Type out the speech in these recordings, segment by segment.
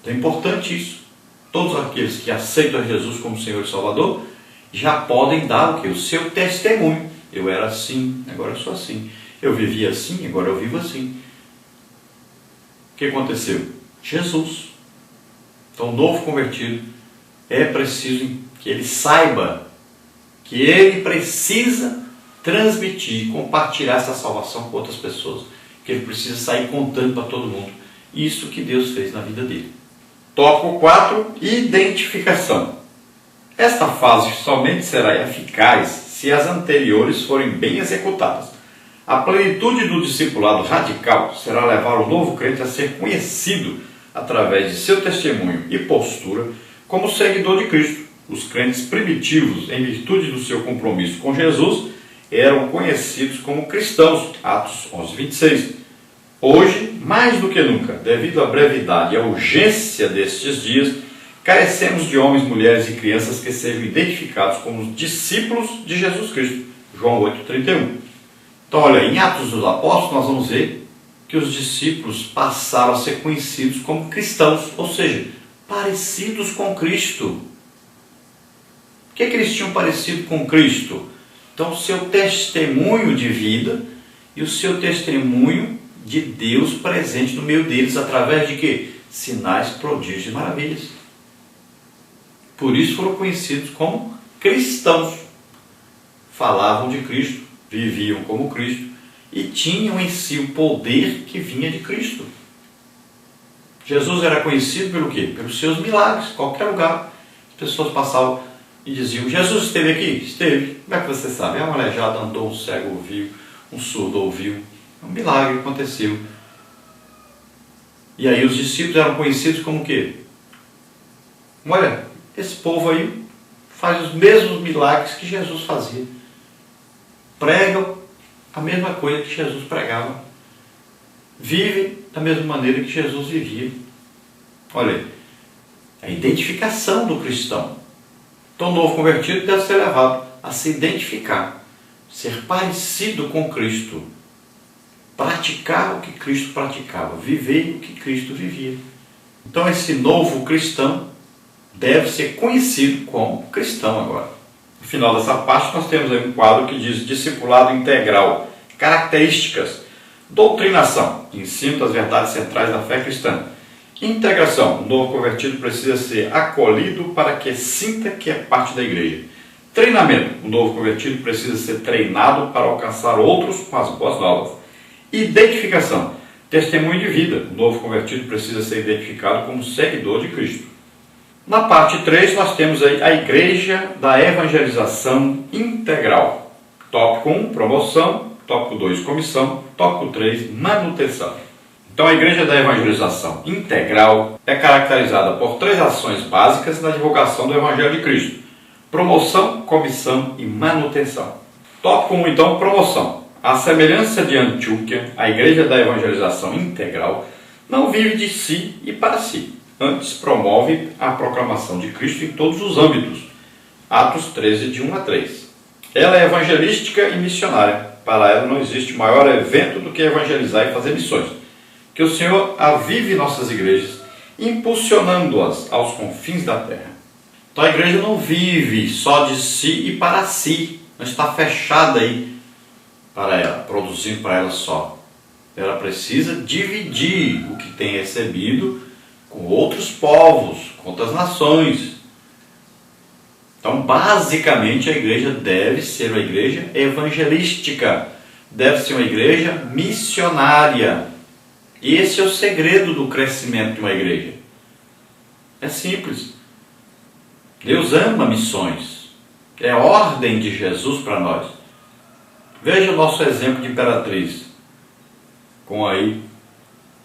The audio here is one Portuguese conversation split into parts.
Então é importante isso. Todos aqueles que aceitam a Jesus como Senhor e Salvador já podem dar o quê? O seu testemunho. Eu era assim, agora eu sou assim. Eu vivia assim, agora eu vivo assim. O que aconteceu? Jesus. Então, o novo convertido é preciso que ele saiba que ele precisa transmitir, compartilhar essa salvação com outras pessoas. Que ele precisa sair contando para todo mundo isso que Deus fez na vida dele. Tópico 4, identificação. Esta fase somente será eficaz se as anteriores forem bem executadas. A plenitude do discipulado radical será levar o novo crente a ser conhecido através de seu testemunho e postura como seguidor de Cristo. Os crentes primitivos, em virtude do seu compromisso com Jesus, eram conhecidos como cristãos. Atos 11:26. Hoje, mais do que nunca, devido à brevidade e à urgência destes dias, carecemos de homens, mulheres e crianças que sejam identificados como discípulos de Jesus Cristo. João 8:31. Então, olha, em Atos dos Apóstolos nós vamos ver que os discípulos passaram a ser conhecidos como cristãos, ou seja, parecidos com Cristo. O que eles tinham parecido com Cristo? Então, o seu testemunho de vida e o seu testemunho de Deus presente no meio deles, através de quê? Sinais, prodígios e maravilhas. Por isso foram conhecidos como cristãos. Falavam de Cristo, viviam como Cristo e tinham em si o poder que vinha de Cristo. Jesus era conhecido pelo quê? Pelos seus milagres. Qualquer lugar as pessoas passavam e diziam: Jesus esteve aqui? Esteve. Como é que você sabe? Um aleijado andou, um cego ouviu, um surdo ouviu. Um milagre aconteceu. E aí os discípulos eram conhecidos como o quê? Olha, esse povo aí faz os mesmos milagres que Jesus fazia. Pregam a mesma coisa que Jesus pregava. Vivem da mesma maneira que Jesus vivia. Olha, a identificação do cristão. Então, o novo convertido deve ser levado a se identificar, ser parecido com Cristo, praticar o que Cristo praticava, viver o que Cristo vivia. Então, esse novo cristão deve ser conhecido como cristão agora. No final dessa parte, nós temos aí um quadro que diz discipulado integral, características, doutrinação, ensino das verdades centrais da fé cristã. Integração, o novo convertido precisa ser acolhido para que sinta que é parte da igreja. Treinamento, o novo convertido precisa ser treinado para alcançar outros com as boas novas. Identificação, testemunho de vida, o novo convertido precisa ser identificado como seguidor de Cristo. Na parte 3 nós temos aí a igreja da evangelização integral. Tópico 1, promoção. Tópico 2, comissão. Tópico 3, manutenção. Então, a igreja da evangelização integral é caracterizada por 3 ações básicas na divulgação do Evangelho de Cristo: promoção, comissão e manutenção. Tópico 1, então, promoção. À semelhança de Antioquia, a igreja da evangelização integral não vive de si e para si. Antes, promove a proclamação de Cristo em todos os âmbitos. Atos 13, de 1 a 3. Ela é evangelística e missionária. Para ela não existe maior evento do que evangelizar e fazer missões. Que o Senhor avive nossas igrejas, impulsionando-as aos confins da terra. Então a igreja não vive só de si e para si. Não está fechada aí para ela, produzindo para ela só. Ela precisa dividir o que tem recebido com outros povos, com outras nações. Então, basicamente, a igreja deve ser uma igreja evangelística, deve ser uma igreja missionária. E esse é o segredo do crescimento de uma igreja. É simples. Deus ama missões. É a ordem de Jesus para nós. Veja o nosso exemplo de Imperatriz, com aí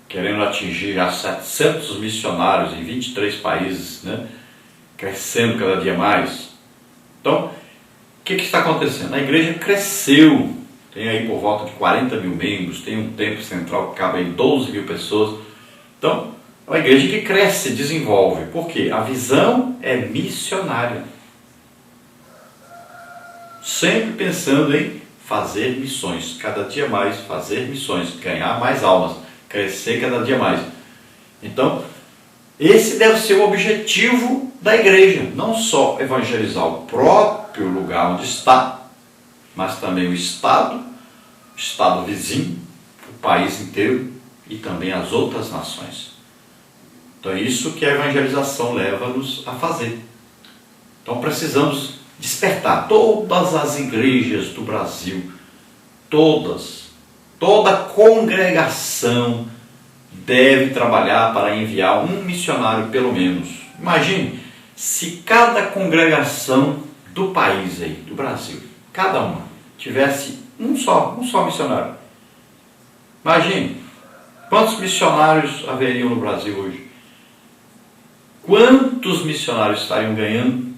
querendo atingir já 700 missionários em 23 países, né? Crescendo cada dia mais. Então, o que está acontecendo? A igreja cresceu, tem aí por volta de 40 mil membros, tem um templo central que cabe em 12 mil pessoas. Então, é uma igreja que cresce, desenvolve. Por quê? A visão é missionária. Sempre pensando em fazer missões, cada dia mais fazer missões, ganhar mais almas, crescer cada dia mais. Então, Esse deve ser o objetivo da igreja, não só evangelizar o próprio lugar onde está, mas também o estado vizinho, o país inteiro e também as outras nações. Então é isso que a evangelização leva-nos a fazer. Então precisamos despertar todas as igrejas do Brasil, toda congregação deve trabalhar para enviar um missionário pelo menos. Imagine se cada congregação do país aí, do Brasil, cada uma, tivesse um só missionário. Imagine quantos missionários haveriam no Brasil hoje. Quantos missionários estariam ganhando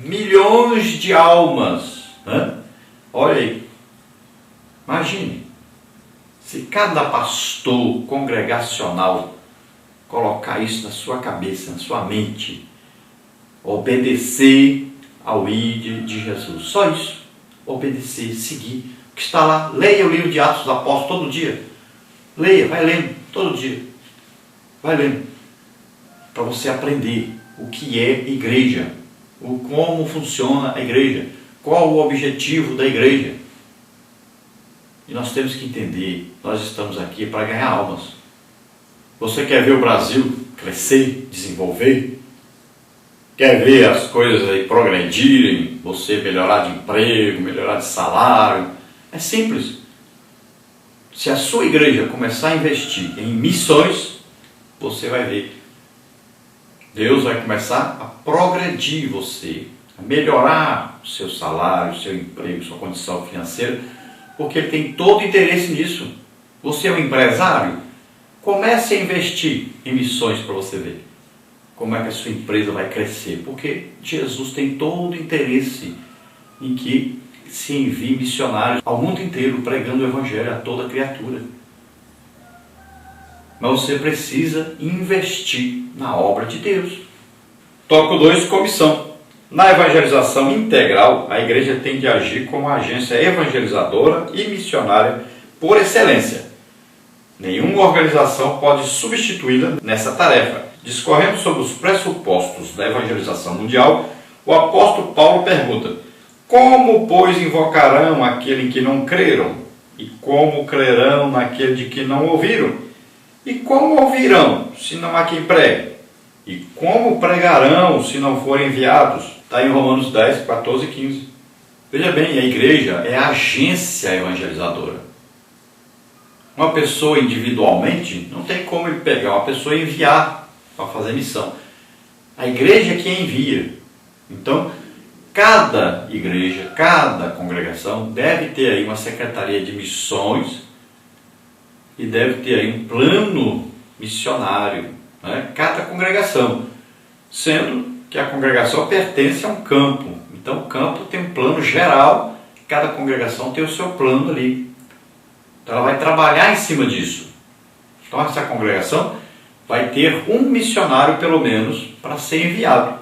milhões de almas, né? Olha aí, imagine se cada pastor congregacional colocar isso na sua cabeça, na sua mente, obedecer ao ID de Jesus, só isso, obedecer, seguir, o que está lá. Leia o livro de Atos dos Apóstolos todo dia, leia, vai lendo todo dia, vai lendo, para você aprender o que é igreja, como funciona a igreja, qual o objetivo da igreja. E nós temos que entender, nós estamos aqui para ganhar almas. Você quer ver o Brasil crescer, desenvolver? Quer ver as coisas aí progredirem, você melhorar de emprego, melhorar de salário? É simples. Se a sua igreja começar a investir em missões, você vai ver. Deus vai começar a progredir você, a melhorar o seu salário, o seu emprego, sua condição financeira, porque Ele tem todo interesse nisso. Você é um empresário? Comece a investir em missões para você ver como é que a sua empresa vai crescer, porque Jesus tem todo interesse em que se envie missionários ao mundo inteiro pregando o Evangelho a toda criatura. Mas você precisa investir na obra de Deus. Tópico 2, comissão. Na evangelização integral, a igreja tem de agir como agência evangelizadora e missionária por excelência. Nenhuma organização pode substituí-la nessa tarefa. Discorrendo sobre os pressupostos da evangelização mundial, o apóstolo Paulo pergunta: como, pois, invocarão aquele em que não creram? E como crerão naquele de que não ouviram? E como ouvirão, se não há quem pregue? E como pregarão, se não forem enviados? Está em Romanos 10, 14 e 15. Veja bem, a igreja é a agência evangelizadora. Uma pessoa individualmente, não tem como ele pegar uma pessoa e enviar para fazer missão. A igreja é quem envia. Então, cada igreja, cada congregação deve ter aí uma secretaria de missões e deve ter aí um plano missionário, né? Cada congregação, sendo que a congregação pertence a um campo. Então o campo tem um plano geral, cada congregação tem o seu plano ali. Então ela vai trabalhar em cima disso. Então essa congregação vai ter um missionário pelo menos para ser enviado.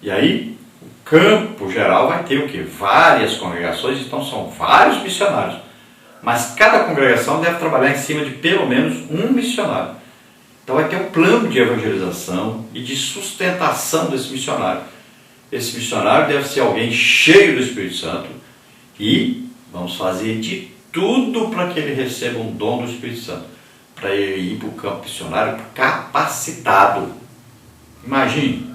E aí o campo geral vai ter o quê? Várias congregações, então são vários missionários. Mas cada congregação deve trabalhar em cima de pelo menos um missionário. Então vai ter um plano de evangelização e de sustentação desse missionário. Esse missionário deve ser alguém cheio do Espírito Santo e vamos fazer de tudo para que ele receba um dom do Espírito Santo, para ele ir para o campo missionário capacitado. Imagine,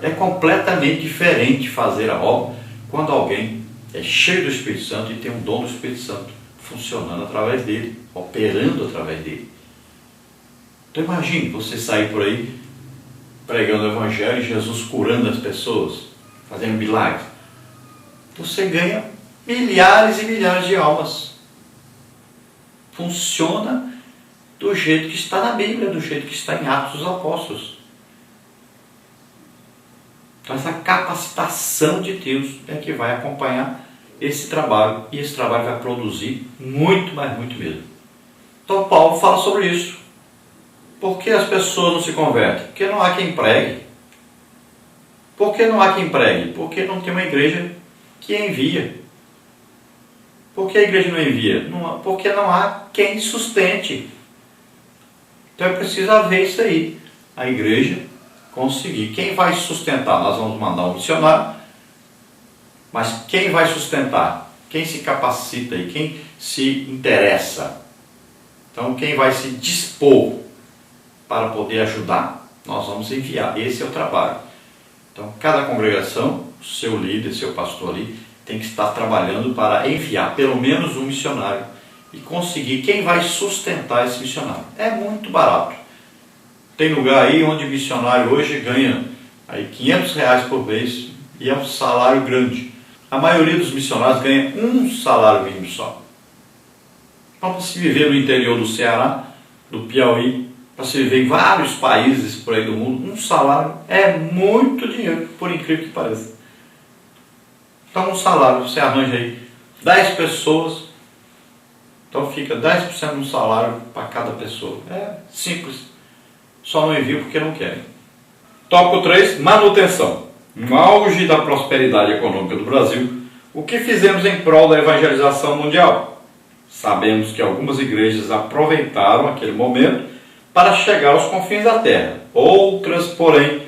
é completamente diferente fazer a obra quando alguém é cheio do Espírito Santo e tem um dom do Espírito Santo funcionando através dele, operando através dele. Então imagine você sair por aí pregando o Evangelho e Jesus curando as pessoas, fazendo milagres. Você ganha milhares e milhares de almas. Funciona do jeito que está na Bíblia, do jeito que está em Atos dos Apóstolos. Então essa capacitação de Deus é que vai acompanhar esse trabalho, e esse trabalho vai produzir muito, mas muito mesmo. Então Paulo fala sobre isso. Por que as pessoas não se convertem? Porque não há quem pregue. Por que não há quem pregue? Porque não tem uma igreja que envia. Por que a igreja não envia? Porque não há quem sustente. Então é preciso haver isso aí. a igreja conseguir. Quem vai sustentar? Nós vamos mandar um missionário, mas quem vai sustentar? Quem se capacita e quem se interessa? Então, quem vai se dispor para poder ajudar? Nós vamos enviar. Esse é o trabalho. Então, cada congregação, seu líder, seu pastor ali, tem que estar trabalhando para enviar pelo menos um missionário e conseguir quem vai sustentar esse missionário. É muito barato. Tem lugar aí onde missionário hoje ganha aí R$500 por mês e é um salário grande. A maioria dos missionários ganha um salário mínimo só. Para se viver no interior do Ceará, do Piauí, para se viver em vários países por aí do mundo, um salário é muito dinheiro, por incrível que pareça. Então um salário, você arranja aí 10 pessoas, então fica 10% do salário para cada pessoa. É simples, só não envio porque não querem. Tópico 3, manutenção. No auge da prosperidade econômica do Brasil, o que fizemos em prol da evangelização mundial? Sabemos que algumas igrejas aproveitaram aquele momento para chegar aos confins da terra. Outras, porém,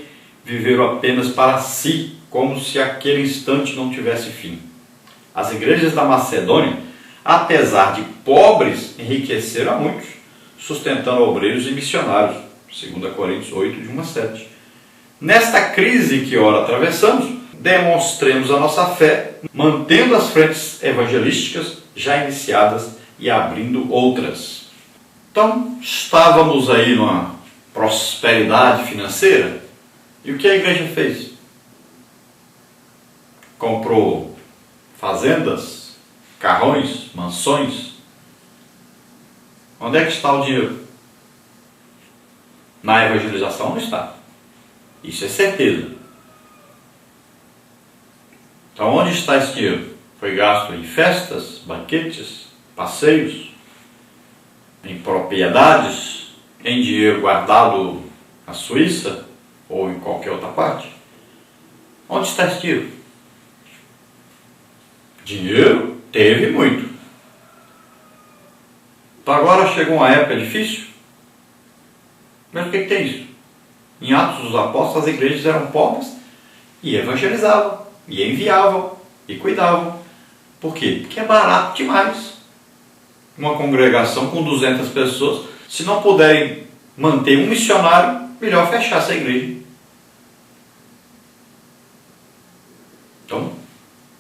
viveram apenas para si, como se aquele instante não tivesse fim. As igrejas da Macedônia, apesar de pobres, enriqueceram a muitos, sustentando obreiros e missionários. 2 Coríntios 8, de 1 a 7. Nesta crise que ora atravessamos, demonstremos a nossa fé, mantendo as frentes evangelísticas já iniciadas e abrindo outras. Então, estávamos aí numa prosperidade financeira, e o que a igreja fez? Comprou fazendas, carrões, mansões. Onde é que está o dinheiro? Na evangelização não está. Isso é certeza. Então onde está esse dinheiro? Foi gasto em festas, banquetes, passeios, em propriedades, em dinheiro guardado na Suíça ou em qualquer outra parte? Onde está esse dinheiro? Dinheiro teve muito. Então agora chegou uma época difícil. Mas o que tem isso? Em Atos dos Apóstolos, as igrejas eram pobres e evangelizavam, e enviavam, e cuidavam. Por quê? Porque é barato demais. Uma congregação com 200 pessoas, se não puderem manter um missionário, melhor fechar essa igreja. Então,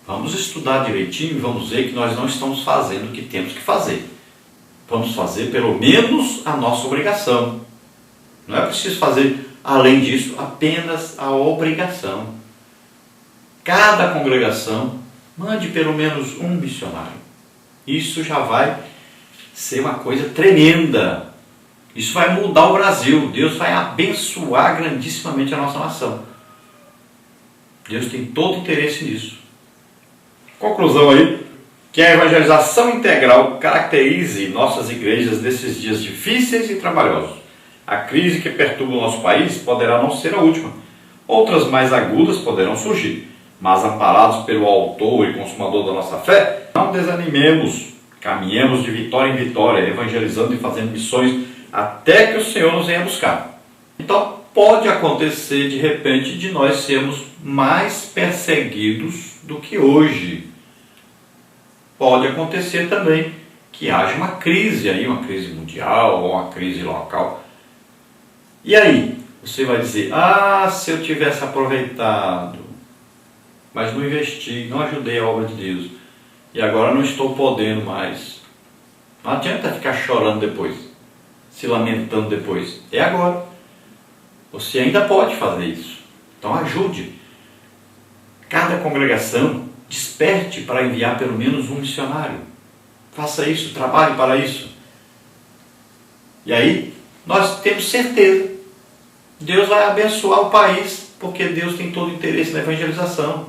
vamos estudar direitinho e vamos ver que nós não estamos fazendo o que temos que fazer. Vamos fazer pelo menos a nossa obrigação. Não é preciso fazer, além disso, apenas a obrigação. Cada congregação mande pelo menos um missionário. Isso já vai ser uma coisa tremenda. Isso vai mudar o Brasil. Deus vai abençoar grandissimamente a nossa nação. Deus tem todo interesse nisso. Conclusão aí, que a evangelização integral caracterize nossas igrejas nesses dias difíceis e trabalhosos. A crise que perturba o nosso país poderá não ser a última. Outras mais agudas poderão surgir. Mas amparados pelo autor e consumador da nossa fé, não desanimemos. Caminhemos de vitória em vitória, evangelizando e fazendo missões até que o Senhor nos venha buscar. Então pode acontecer de repente de nós sermos mais perseguidos do que hoje. Pode acontecer também que haja uma crise aí, uma crise mundial ou uma crise local. E aí, você vai dizer, se eu tivesse aproveitado, mas não investi, não ajudei a obra de Deus, e agora não estou podendo mais. Não adianta ficar chorando depois, se lamentando depois. É agora. Você ainda pode fazer isso. Então ajude. Cada congregação desperte para enviar pelo menos um missionário. Faça isso, trabalhe para isso. E aí, nós temos certeza. Deus vai abençoar o país, porque Deus tem todo o interesse na evangelização.